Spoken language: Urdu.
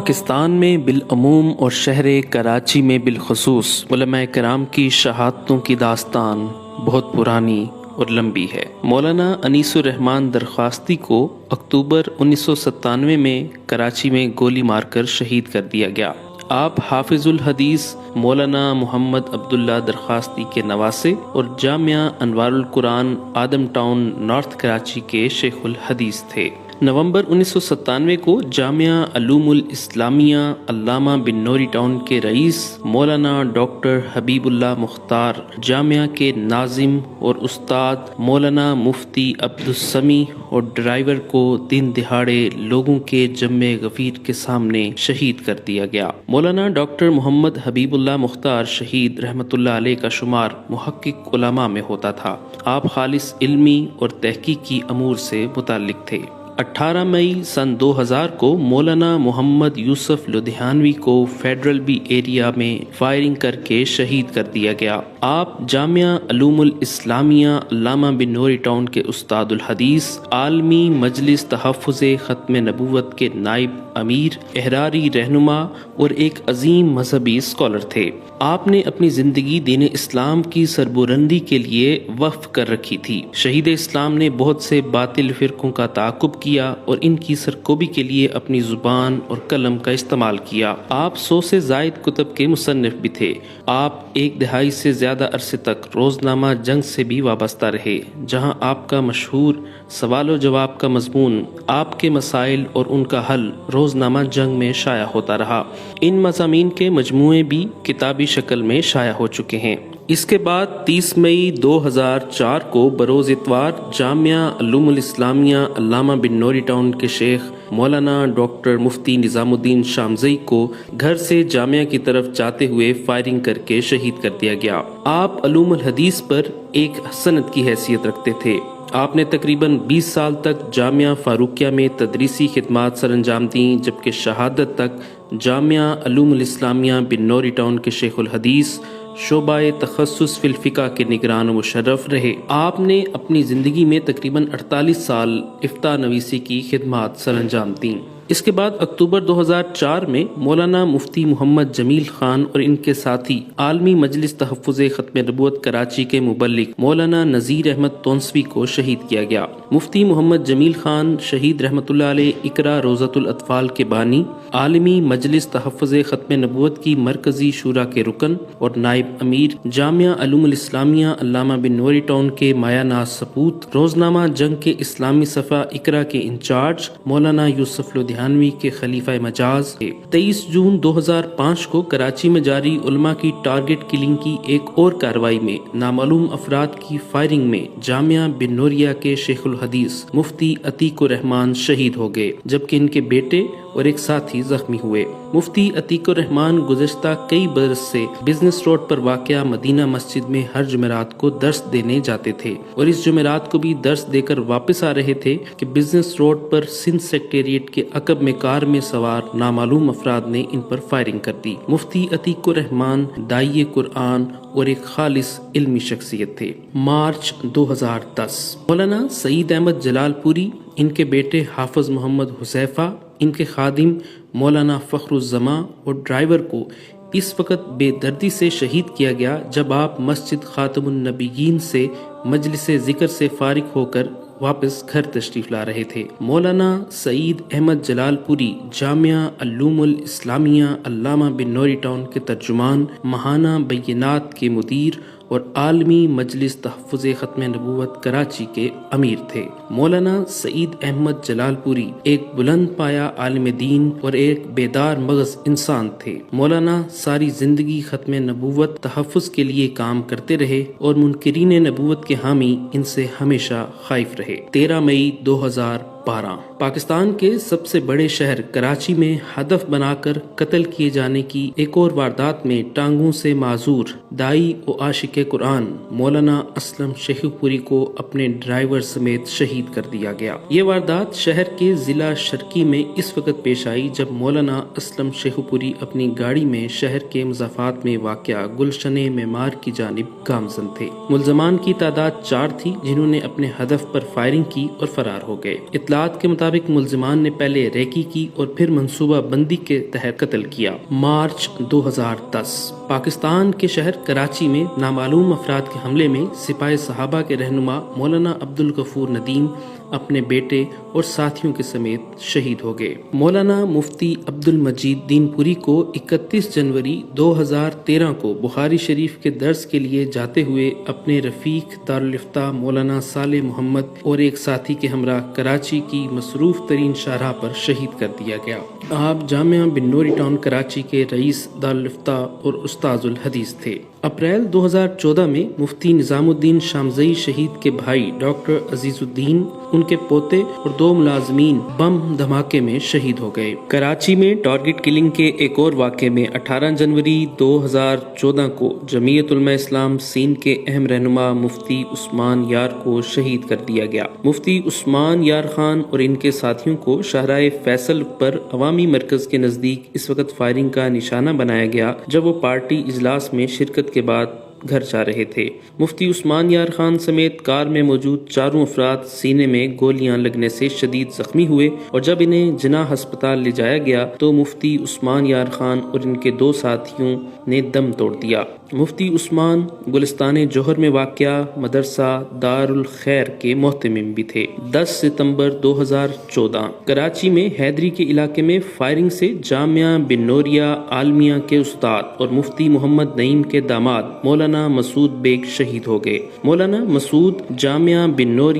پاکستان میں بالعموم اور شہر کراچی میں بالخصوص علماء کرام کی شہادتوں کی داستان بہت پرانی اور لمبی ہے۔ مولانا انیس الرحمن درخواستی کو اکتوبر 1997 میں کراچی میں گولی مار کر شہید کر دیا گیا۔ آپ حافظ الحدیث مولانا محمد عبداللہ درخواستی کے نواسے اور جامعہ انوار القرآن آدم ٹاؤن نارتھ کراچی کے شیخ الحدیث تھے۔ نومبر 1997 کو جامعہ علوم الاسلامیہ علامہ بن نوری ٹاؤن کے رئیس مولانا ڈاکٹر حبیب اللہ مختار، جامعہ کے ناظم اور استاد مولانا مفتی عبدالسمیع اور ڈرائیور کو دن دہاڑے لوگوں کے جمع غفیر کے سامنے شہید کر دیا گیا۔ مولانا ڈاکٹر محمد حبیب اللہ مختار شہید رحمۃ اللہ علیہ کا شمار محقق علماء میں ہوتا تھا۔ آپ خالص علمی اور تحقیقی امور سے متعلق تھے۔ 18 مئی سن 2000 کو مولانا محمد یوسف لدھیانوی کو فیڈرل بی ایریا میں فائرنگ کر کے شہید کر دیا گیا۔ آپ جامعہ علوم الاسلامیہ علامہ بن نوری ٹاؤن کے استاد الحدیث، عالمی مجلس تحفظ ختم نبوت کے نائب امیر، احراری رہنما اور ایک عظیم مذہبی اسکالر تھے۔ آپ نے اپنی زندگی دین اسلام کی سربلندی کے لیے وقف کر رکھی تھی۔ شہید اسلام نے بہت سے باطل فرقوں کا تعاقب کیا اور ان کی سرکوبی کے لیے اپنی زبان اور قلم کا استعمال کیا۔ آپ 100 سے زائد کتب کے مصنف بھی تھے۔ آپ ایک دہائی سے زیادہ عرصے تک روزنامہ جنگ سے بھی وابستہ رہے، جہاں آپ کا مشہور سوال و جواب کا مضمون آپ کے مسائل اور ان کا حل روزنامہ جنگ میں شائع ہوتا رہا۔ ان مضامین کے مجموعے بھی کتابی شکل میں شائع ہو چکے ہیں۔ اس کے بعد 30 مئی 2004 کو بروز اتوار جامعہ علوم الاسلامیہ علامہ بن نوری ٹاؤن کے شیخ مولانا ڈاکٹر مفتی نظام الدین شامزئی کو گھر سے جامعہ کی طرف جاتے ہوئے فائرنگ کر کے شہید کر دیا گیا۔ آپ علوم الحدیث پر ایک سند کی حیثیت رکھتے تھے۔ آپ نے تقریباً 20 سال تک جامعہ فاروقیہ میں تدریسی خدمات سر انجام دیں، جبکہ شہادت تک جامعہ علوم الاسلامیہ بن نوری ٹاؤن کے شیخ الحدیث شعبہ تخصص فی الفقہ کے نگران و مشرف رہے۔ آپ نے اپنی زندگی میں تقریباً 48 سال افتاء نویسی کی خدمات سر انجام دیں۔ اس کے بعد اکتوبر 2004 میں مولانا مفتی محمد جمیل خان اور ان کے ساتھی عالمی مجلس تحفظ ختم نبوت کراچی کے مبلغ مولانا نذیر احمد تونسوی کو شہید کیا گیا۔ مفتی محمد جمیل خان شہید رحمۃ اللہ علیہ اقرا روضۃ الاطفال کے بانی، عالمی مجلس تحفظ ختم نبوت کی مرکزی شورا کے رکن اور نائب امیر، جامعہ علوم الاسلامیہ علامہ بن نوری ٹاؤن کے مایہ ناز سپوت، روزنامہ جنگ کے اسلامی صفحہ اقرا کے انچارج مولانا یوسف لدھیانوی کے خلیفہ مجاز تھے۔ 23 جون 2005 کو کراچی میں جاری علماء کی ٹارگٹ کلنگ کی ایک اور کارروائی میں نامعلوم افراد کی فائرنگ میں جامعہ بن نوریہ کے شیخ الحدیث مفتی عتیق الرحمن شہید ہو گئے، جبکہ ان کے بیٹے اور ایک ساتھی زخمی ہوئے۔ مفتی عتیق الرحمن گزشتہ کئی برس سے بزنس روڈ پر واقع مدینہ مسجد میں ہر جمعرات کو درس دینے جاتے تھے، اور اس جمعرات کو بھی درس دے کر واپس آ رہے تھے کہ بزنس روڈ پر سندھ سیکریٹریٹ کے عقب میں کار میں سوار نامعلوم افراد نے ان پر فائرنگ کر دی۔ مفتی عتیق الرحمن داعی قرآن اور ایک خالص علمی شخصیت تھے۔ مارچ 2010 مولانا سعید احمد جلال پوری، ان کے بیٹے حافظ محمد حذیفہ، ان کے خادم مولانا فخر الزماں اور ڈرائیور کو اس وقت بے دردی سے شہید کیا گیا جب آپ مسجد خاتم النبیین سے مجلس ذکر سے فارغ ہو کر واپس گھر تشریف لا رہے تھے۔ مولانا سعید احمد جلال پوری جامعہ علوم الاسلامیہ علامہ بن نوری ٹاؤن کے ترجمان، ماہانہ بینات کے مدیر اور عالمی مجلس تحفظ ختم نبوت کراچی کے امیر تھے۔ مولانا سعید احمد جلال پوری ایک بلند پایہ عالم دین اور ایک بیدار مغز انسان تھے۔ مولانا ساری زندگی ختم نبوت تحفظ کے لیے کام کرتے رہے اور منکرین نبوت کے حامی ان سے ہمیشہ خائف رہے۔ 13 مئی 2012 پاکستان کے سب سے بڑے شہر کراچی میں ہدف بنا کر قتل کیے جانے کی ایک اور واردات میں ٹانگوں سے معذور داعی و عاشق قرآن مولانا اسلم شیخ پوری کو اپنے ڈرائیور سمیت شہید کر دیا گیا۔ یہ واردات شہر کے ضلع شرقی میں اس وقت پیش آئی جب مولانا اسلم شیخ پوری اپنی گاڑی میں شہر کے مضافات میں واقع گلشن معمار کی جانب گامزن تھے۔ ملزمان کی تعداد 4 تھی، جنہوں نے اپنے ہدف پر فائرنگ کی اور فرار ہو گئے۔ اطلاع تفصیلات کے مطابق ملزمان نے پہلے ریکی کی اور پھر منصوبہ بندی کے تحت قتل کیا۔ مارچ 2010 پاکستان کے شہر کراچی میں نامعلوم افراد کے حملے میں سپاہ صحابہ کے رہنما مولانا عبدالغفور ندیم اپنے بیٹے اور ساتھیوں کے سمیت شہید ہو گئے۔ مولانا مفتی عبدالمجید دین پوری کو 31 جنوری 2013 کو بخاری شریف کے درس کے لیے جاتے ہوئے اپنے رفیق دارالفتہ مولانا صالح محمد اور ایک ساتھی کے ہمراہ کراچی کی مصروف ترین شاہراہ پر شہید کر دیا گیا۔ آپ جامعہ بن نوری ٹاؤن کراچی کے رئیس دارالفتہ اور استاذ الحدیث تھے۔ اپریل 2014 میں مفتی نظام الدین شامزئی شہید کے بھائی ڈاکٹر عزیز الدین، ان کے پوتے اور 2 ملازمین بم دھماکے میں شہید ہو گئے۔ کراچی میں ٹارگٹ کلنگ کے ایک اور واقعے میں 18 جنوری 2014 کو جمعیت علماء اسلام سندھ کے اہم رہنما مفتی عثمان یار کو شہید کر دیا گیا۔ مفتی عثمان یار خان اور ان کے ساتھیوں کو شاہراہ فیصل پر عوامی مرکز کے نزدیک اس وقت فائرنگ کا نشانہ بنایا گیا جب وہ پارٹی اجلاس میں شرکت کے بعد گھر جا رہے تھے۔ مفتی عثمان یار خان سمیت کار میں موجود 4 افراد سینے میں گولیاں لگنے سے شدید زخمی ہوئے اور جب انہیں جناح ہسپتال لے جایا گیا تو مفتی عثمان یار خان اور ان کے 2 ساتھیوں نے دم توڑ دیا۔ مفتی عثمان گلستان جوہر میں واقع مدرسہ دارالخیر کے محتمم بھی تھے۔ 10 ستمبر 2014 کراچی میں حیدری کے علاقے میں فائرنگ سے جامعہ بن نوریہ عالمیہ کے استاد اور مفتی محمد نعیم کے داماد مولانا مسعود بیگ شہید ہو گئے۔ مولانا مسعود جامعہ بن نوریہ